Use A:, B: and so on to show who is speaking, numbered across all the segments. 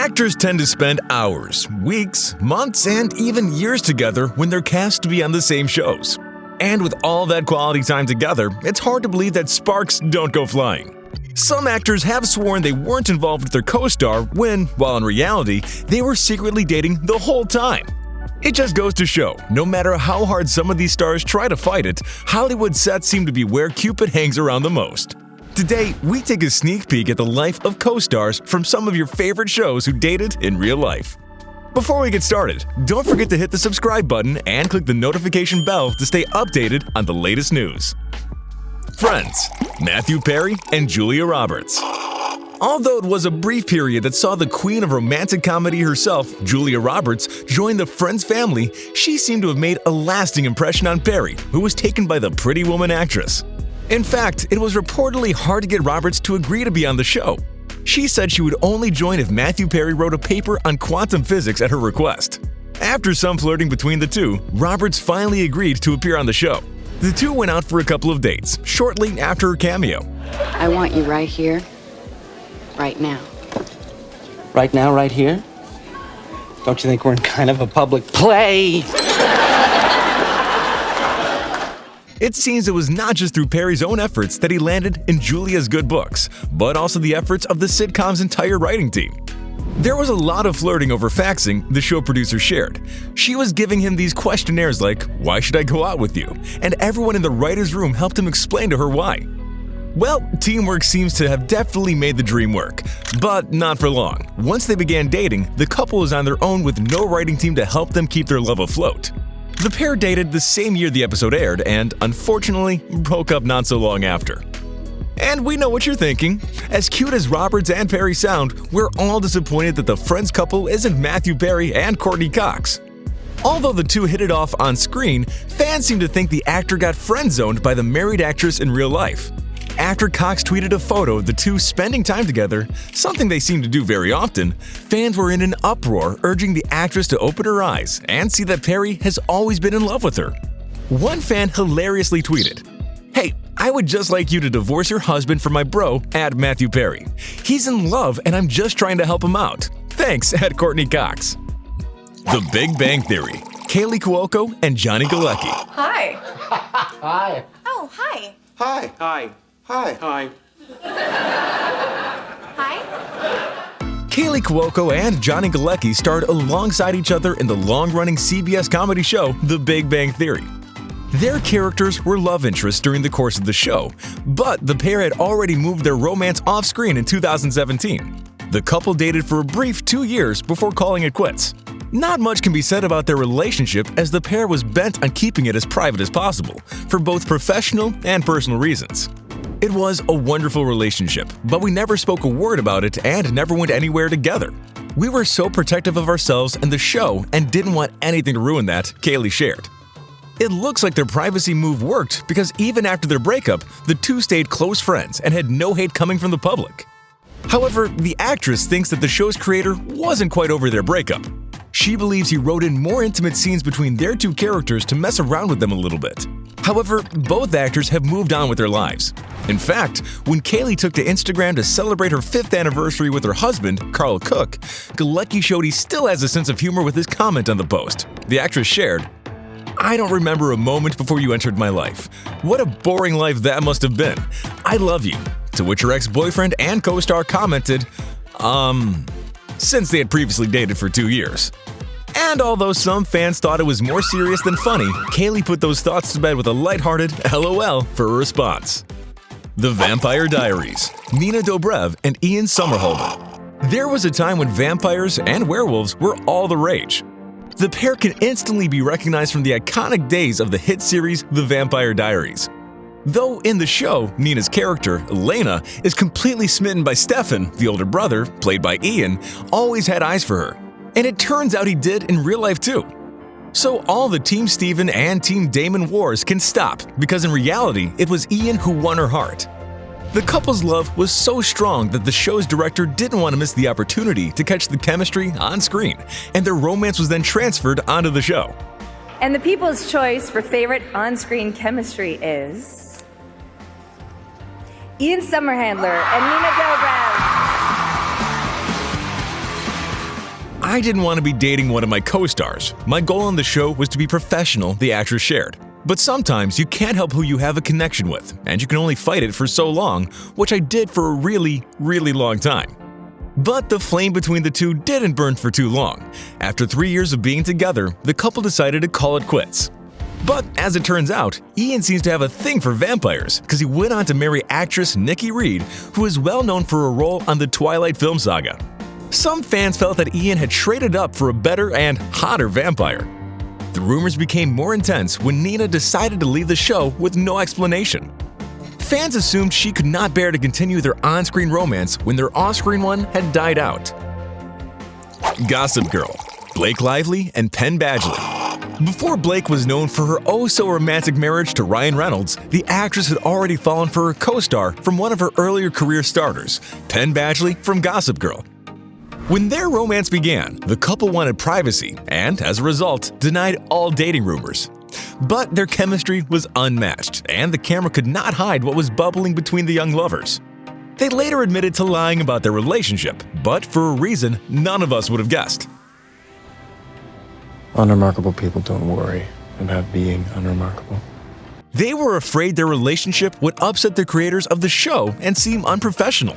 A: Actors tend to spend hours, weeks, months, and even years together when they're cast to be on the same shows. And with all that quality time together, it's hard to believe that sparks don't go flying. Some actors have sworn they weren't involved with their co-star when, while in reality, they were secretly dating the whole time. It just goes to show, no matter how hard some of these stars try to fight it, Hollywood sets seem to be where Cupid hangs around the most. Today, we take a sneak peek at the life of co-stars from some of your favorite shows who dated in real life. Before we get started, don't forget to hit the subscribe button and click the notification bell to stay updated on the latest news. Friends, Matthew Perry and Julia Roberts. Although it was a brief period that saw the queen of romantic comedy herself, Julia Roberts, join the Friends family, she seemed to have made a lasting impression on Perry, who was taken by the Pretty Woman actress. In fact, it was reportedly hard to get Roberts to agree to be on the show. She said she would only join if Matthew Perry wrote a paper on quantum physics at her request. After some flirting between the two, Roberts finally agreed to appear on the show. The two went out for a couple of dates, shortly after her cameo.
B: I want you right here, right now.
C: Right now, right here? Don't you think we're in kind of a public play?
A: It seems it was not just through Perry's own efforts that he landed in Julia's good books, but also the efforts of the sitcom's entire writing team. There was a lot of flirting over faxing, the show producer shared. She was giving him these questionnaires like, "Why should I go out with you?" And everyone in the writer's room helped him explain to her why. Well, teamwork seems to have definitely made the dream work, but not for long. Once they began dating, the couple was on their own with no writing team to help them keep their love afloat. The pair dated the same year the episode aired and, unfortunately, broke up not so long after. And we know what you're thinking. As cute as Roberts and Perry sound, we're all disappointed that the Friends couple isn't Matthew Perry and Courtney Cox. Although the two hit it off on screen, fans seem to think the actor got friend-zoned by the married actress in real life. After Cox tweeted a photo of the two spending time together, something they seem to do very often, fans were in an uproar urging the actress to open her eyes and see that Perry has always been in love with her. One fan hilariously tweeted, "Hey, I would just like you to divorce your husband for my bro, @Matthew Perry. He's in love and I'm just trying to help him out. Thanks, @Courtney Cox." The Big Bang Theory. Kaley, Cuoco, and Johnny Galecki.
D: Hi.
C: Hi.
D: Oh, hi.
E: Hi.
C: Hi.
E: Hi.
C: Hi.
D: Hi.
A: Kaley Cuoco and Johnny Galecki starred alongside each other in the long-running CBS comedy show The Big Bang Theory. Their characters were love interests during the course of the show, but the pair had already moved their romance off-screen in 2017. The couple dated for a brief 2 years before calling it quits. Not much can be said about their relationship as the pair was bent on keeping it as private as possible, for both professional and personal reasons. It was a wonderful relationship, but we never spoke a word about it and never went anywhere together. We were so protective of ourselves and the show and didn't want anything to ruin that, Kaley shared. It looks like their privacy move worked because even after their breakup, the two stayed close friends and had no hate coming from the public. However, the actress thinks that the show's creator wasn't quite over their breakup. She believes he wrote in more intimate scenes between their two characters to mess around with them a little bit. However, both actors have moved on with their lives. In fact, when Kaley took to Instagram to celebrate her 5th anniversary with her husband, Carl Cook, Galecki showed he still has a sense of humor with his comment on the post. The actress shared, "I don't remember a moment before you entered my life. What a boring life that must have been. I love you." To which her ex-boyfriend and co-star commented, since they had previously dated for 2 years. And although some fans thought it was more serious than funny, Kaley put those thoughts to bed with a lighthearted LOL for a response. The Vampire Diaries. Nina Dobrev and Ian Somerhalder. There was a time when vampires and werewolves were all the rage. The pair can instantly be recognized from the iconic days of the hit series The Vampire Diaries. Though in the show, Nina's character, Elena, is completely smitten by Stefan, the older brother, played by Ian, always had eyes for her. And it turns out he did in real life too. So all the Team Steven and Team Damon wars can stop because in reality, it was Ian who won her heart. The couple's love was so strong that the show's director didn't want to miss the opportunity to catch the chemistry on screen, and their romance was then transferred onto the show.
F: And the people's choice for favorite on-screen chemistry is Ian Somerhalder and Nina Dobrev.
A: I didn't want to be dating one of my co-stars. My goal on the show was to be professional, the actress shared. But sometimes you can't help who you have a connection with, and you can only fight it for so long, which I did for a really, really long time. But the flame between the two didn't burn for too long. After 3 years of being together, the couple decided to call it quits. But as it turns out, Ian seems to have a thing for vampires because he went on to marry actress Nikki Reed, who is well known for a role on the Twilight film saga. Some fans felt that Ian had traded up for a better and hotter vampire. The rumors became more intense when Nina decided to leave the show with no explanation. Fans assumed she could not bear to continue their on-screen romance when their off-screen one had died out. Gossip Girl, Blake Lively and Penn Badgley. Before Blake was known for her oh-so-romantic marriage to Ryan Reynolds, the actress had already fallen for her co-star from one of her earlier career starters, Penn Badgley from Gossip Girl. When their romance began, the couple wanted privacy and, as a result, denied all dating rumors. But their chemistry was unmatched, and the camera could not hide what was bubbling between the young lovers. They later admitted to lying about their relationship, but for a reason none of us would have guessed.
D: Unremarkable people don't worry about being unremarkable.
A: They were afraid their relationship would upset the creators of the show and seem unprofessional.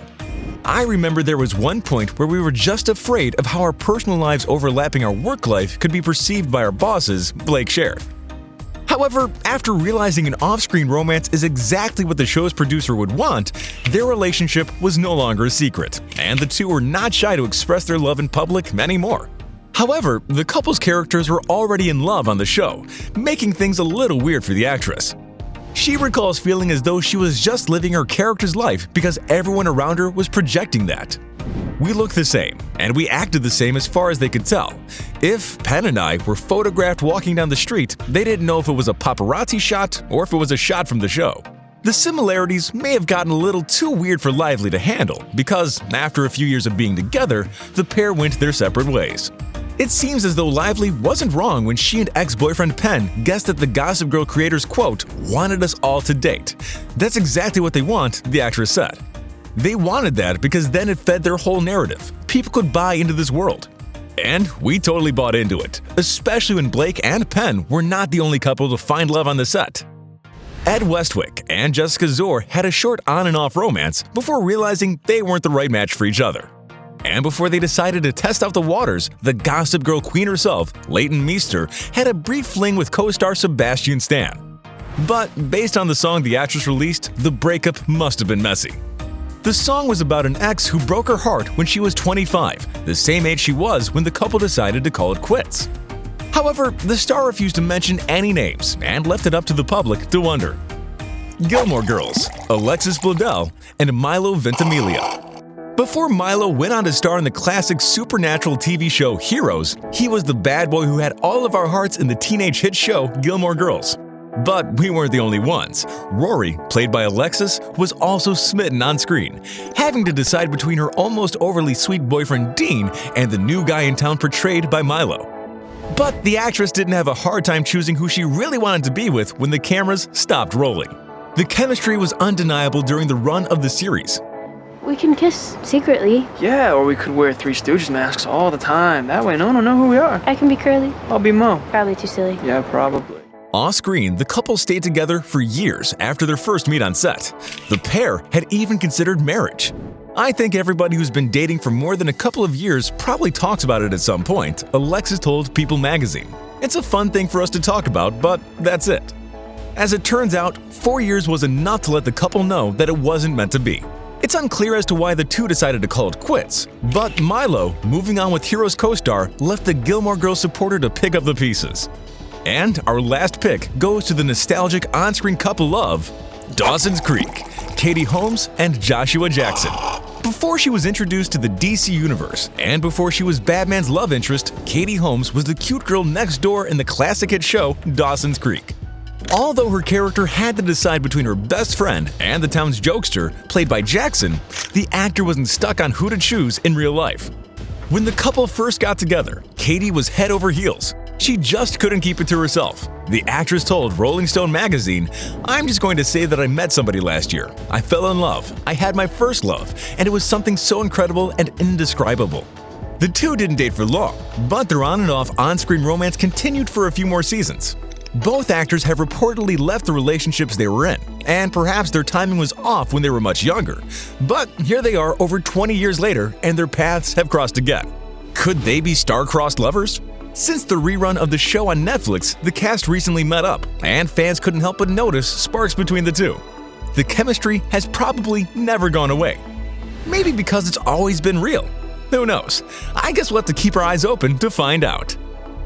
A: I remember there was one point where we were just afraid of how our personal lives overlapping our work life could be perceived by our bosses, Blake shared. However, after realizing an off-screen romance is exactly what the show's producer would want, their relationship was no longer a secret, and the two were not shy to express their love in public anymore. However, the couple's characters were already in love on the show, making things a little weird for the actress. She recalls feeling as though she was just living her character's life because everyone around her was projecting that. We looked the same, and we acted the same as far as they could tell. If Penn and I were photographed walking down the street, they didn't know if it was a paparazzi shot or if it was a shot from the show. The similarities may have gotten a little too weird for Lively to handle because, after a few years of being together, the pair went their separate ways. It seems as though Lively wasn't wrong when she and ex-boyfriend Penn guessed that the Gossip Girl creators, quote, wanted us all to date. That's exactly what they want, the actress said. They wanted that because then it fed their whole narrative. People could buy into this world. And we totally bought into it, especially when Blake and Penn were not the only couple to find love on the set. Ed Westwick and Jessica Zor had a short on and off romance before realizing they weren't the right match for each other. And before they decided to test out the waters, the Gossip Girl queen herself, Leighton Meester, had a brief fling with co-star Sebastian Stan. But based on the song the actress released, the breakup must have been messy. The song was about an ex who broke her heart when she was 25, the same age she was when the couple decided to call it quits. However, the star refused to mention any names and left it up to the public to wonder. Gilmore Girls, Alexis Bledel, and Milo Ventimiglia. Before Milo went on to star in the classic supernatural TV show Heroes, he was the bad boy who had all of our hearts in the teenage hit show Gilmore Girls. But we weren't the only ones. Rory, played by Alexis, was also smitten on screen, having to decide between her almost overly sweet boyfriend Dean and the new guy in town portrayed by Milo. But the actress didn't have a hard time choosing who she really wanted to be with when the cameras stopped rolling. The chemistry was undeniable during the run of the series.
E: We can kiss secretly.
G: Yeah, or we could wear Three Stooges masks all the time. That way no one will know who we are.
E: I can be Curly.
G: I'll be Mo.
E: Probably too silly.
G: Yeah, probably.
A: Off-screen, the couple stayed together for years after their first meet on set. The pair had even considered marriage. I think everybody who's been dating for more than a couple of years probably talks about it at some point, Alexis told People magazine. It's a fun thing for us to talk about, but that's it. As it turns out, 4 years was enough to let the couple know that it wasn't meant to be. It's unclear as to why the two decided to call it quits, but Milo, moving on with Heroes co-star, left the Gilmore Girls supporter to pick up the pieces. And our last pick goes to the nostalgic on-screen couple of Dawson's Creek, Katie Holmes and Joshua Jackson. Before she was introduced to the DC universe, and before she was Batman's love interest, Katie Holmes was the cute girl next door in the classic hit show Dawson's Creek. Although her character had to decide between her best friend and the town's jokester, played by Jackson, the actor wasn't stuck on who to choose in real life. When the couple first got together, Katie was head over heels. She just couldn't keep it to herself. The actress told Rolling Stone magazine, "I'm just going to say that I met somebody last year. I fell in love. I had my first love, and it was something so incredible and indescribable." The two didn't date for long, but their on and off on-screen romance continued for a few more seasons. Both actors have reportedly left the relationships they were in, and perhaps their timing was off when they were much younger. But here they are over 20 years later, and their paths have crossed again. Could they be star-crossed lovers? Since the rerun of the show on Netflix, the cast recently met up, and fans couldn't help but notice sparks between the two. The chemistry has probably never gone away. Maybe because it's always been real. Who knows? I guess we'll have to keep our eyes open to find out.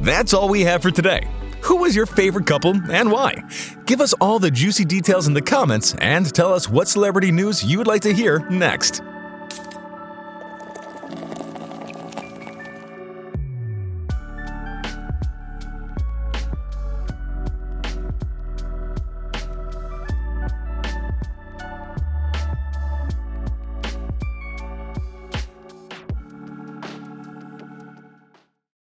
A: That's all we have for today. Who was your favorite couple and why? Give us all the juicy details in the comments and tell us what celebrity news you would like to hear next.